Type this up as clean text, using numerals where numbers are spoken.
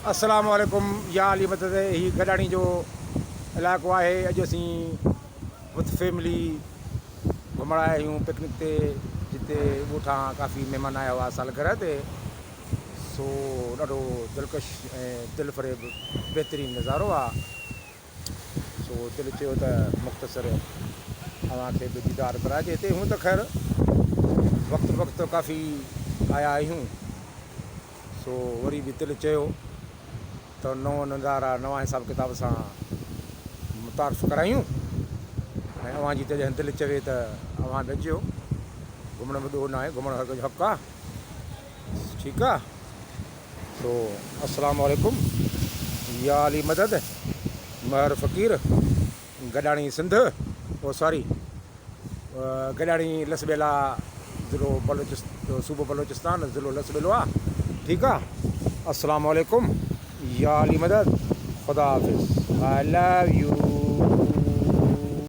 अस्सलाम वालेकुम या अली मदद ही गडाणी जो इलाइक़ो आहे। अॼु असीं विथ फैमिली घुमण आया आहियूं पिकनिक ते, जिते ॻोठां काफ़ी महिमान आया हुआ सालगिरह ते। सो ॾाढो दिलकश ऐं दिलि फ़रेब बहितरीनु नज़ारो आहे। सो दिलि चयो त मुख़्तसर अव्हांखे बि दीदार कराइजे हिते। हूअं त ख़ैर वक़्तु काफ़ी आया आहियूं, सो वरी बि दिलि चयो त नओं नज़ारा नवां हिसाब किताब सां मुतारिफ़ करायूं। ऐं अव्हां जी जॾहिं दिलि चवे त अव्हां बि अचो। घुमण में ॾोह न आहे, घुमण हर कंहिंजो हक़ु आहे। ठीकु आहे। सो अस्सलाम वालेकुम या अली मदद महर फ़क़ीर गडाणी सिंध, ओ सॉरी गडाणी लसबेला ज़िलो सूबो बलोचिस्तान, ज़िलो लसबेलो आहे। ठीकु आहे। अस्सलाम वालेकुम या अली मदद, ख़ुदा हाफ़िज़, आई लव यू।